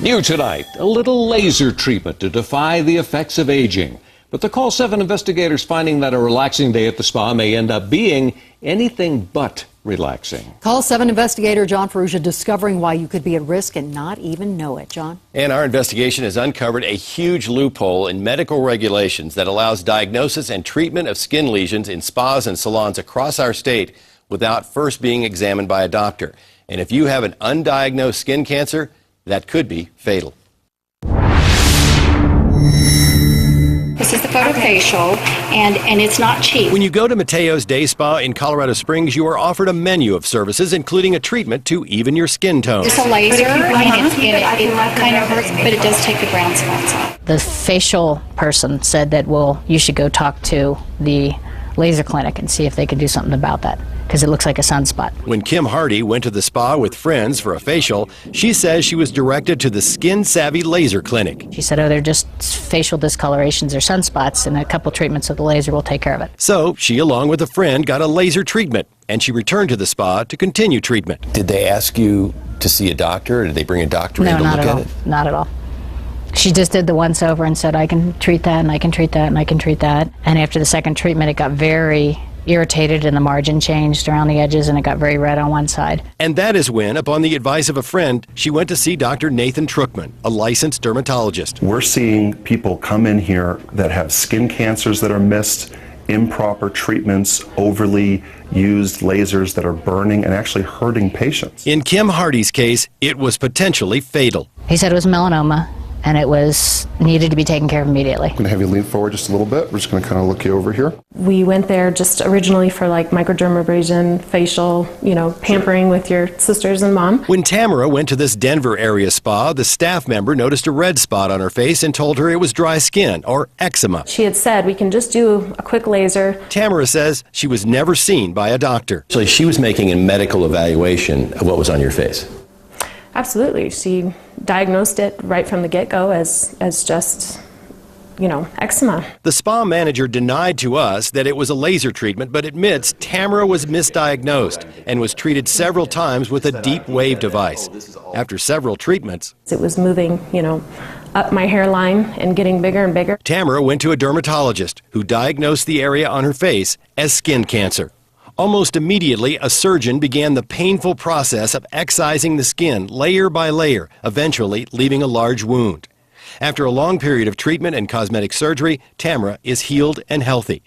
New tonight, a little laser treatment to defy the effects of aging. But the CALL7 investigators finding that a relaxing day at the spa may end up being anything but relaxing. CALL7 investigator John Ferrugia discovering why you could be at risk and not even know it. John? And our investigation has uncovered a huge loophole in medical regulations that allows diagnosis and treatment of skin lesions in spas and salons across our state without first being examined by a doctor. And if you have an undiagnosed skin cancer, that could be fatal. This is the photofacial, and it's not cheap. When you go to Mateo's Day Spa in Colorado Springs, you are offered a menu of services, including a treatment to even your skin tone. It's a laser, and it kind of hurts, but it does take the brown spots off. The facial person said that, well, you should go talk to the laser clinic and see if they could do something about that, because it looks like a sunspot. When Kim Hardy went to the spa with friends for a facial, she says she was directed to the Skin Savvy Laser Clinic. She said, oh, they're just facial discolorations or sunspots, and a couple treatments of the laser will take care of it. So she, along with a friend, got a laser treatment, and she returned to the spa to continue treatment. Did they ask you to see a doctor, or did they bring a doctor in to look at it? No, not at all. She just did the once over and said, I can treat that, and I can treat that, and I can treat that. And after the second treatment, it got very irritated and the margin changed around the edges and it got very red on one side. And that is when, upon the advice of a friend, she went to see Dr. Nathan Truchman, a licensed dermatologist. We're seeing people come in here that have skin cancers that are missed, improper treatments, overly used lasers that are burning and actually hurting patients. In Kim Hardy's case, it was potentially fatal. He said it was melanoma, and it was needed to be taken care of immediately. I'm going to have you lean forward just a little bit. We're just going to kind of look you over here. We went there just originally for like microdermabrasion, facial, pampering with your sisters and mom. When Tamara went to this Denver area spa, the staff member noticed a red spot on her face and told her it was dry skin or eczema. She had said, we can just do a quick laser. Tamara says she was never seen by a doctor. So she was making a medical evaluation of what was on your face. Absolutely. She diagnosed it right from the get-go as just, eczema. The spa manager denied to us that it was a laser treatment, but admits Tamara was misdiagnosed and was treated several times with a deep wave device. After several treatments, it was moving, up my hairline and getting bigger and bigger. Tamara went to a dermatologist who diagnosed the area on her face as skin cancer. Almost immediately, a surgeon began the painful process of excising the skin layer by layer, eventually leaving a large wound. After a long period of treatment and cosmetic surgery, Tamara is healed and healthy.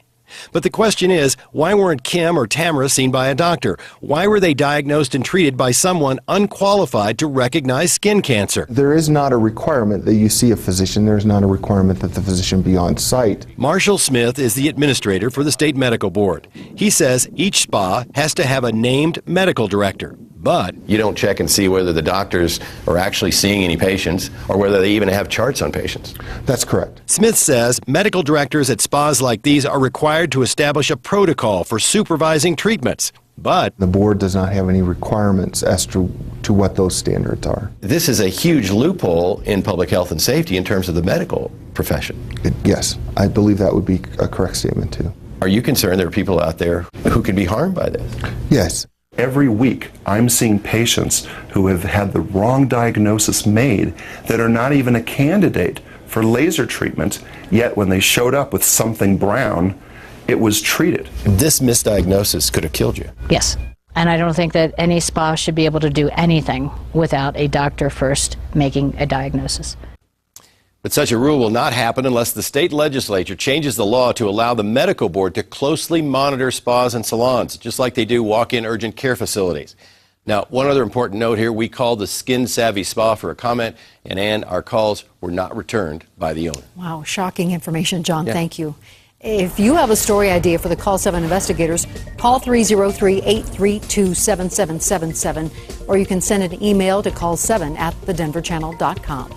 But the question is, why weren't Kim or Tamara seen by a doctor? Why were they diagnosed and treated by someone unqualified to recognize skin cancer? There is not a requirement that you see a physician. There is not a requirement that the physician be on site. Marshall Smith is the administrator for the State Medical Board. He says each spa has to have a named medical director. But you don't check and see whether the doctors are actually seeing any patients or whether they even have charts on patients. That's correct. Smith says medical directors at spas like these are required to establish a protocol for supervising treatments. But the board does not have any requirements as to what those standards are. This is a huge loophole in public health and safety in terms of the medical profession. Yes, I believe that would be a correct statement too. Are you concerned there are people out there who could be harmed by this? Yes. Every week, I'm seeing patients who have had the wrong diagnosis made that are not even a candidate for laser treatment, yet when they showed up with something brown, it was treated. This misdiagnosis could have killed you. Yes. And I don't think that any spa should be able to do anything without a doctor first making a diagnosis. But such a rule will not happen unless the state legislature changes the law to allow the medical board to closely monitor spas and salons, just like they do walk-in urgent care facilities. Now, one other important note here, we called the Skin Savvy Spa for a comment, and Ann, our calls were not returned by the owner. Wow, shocking information, John. Yeah. Thank you. If you have a story idea for the CALL7 investigators, call 303-832-7777, or you can send an email to call7@thedenverchannel.com.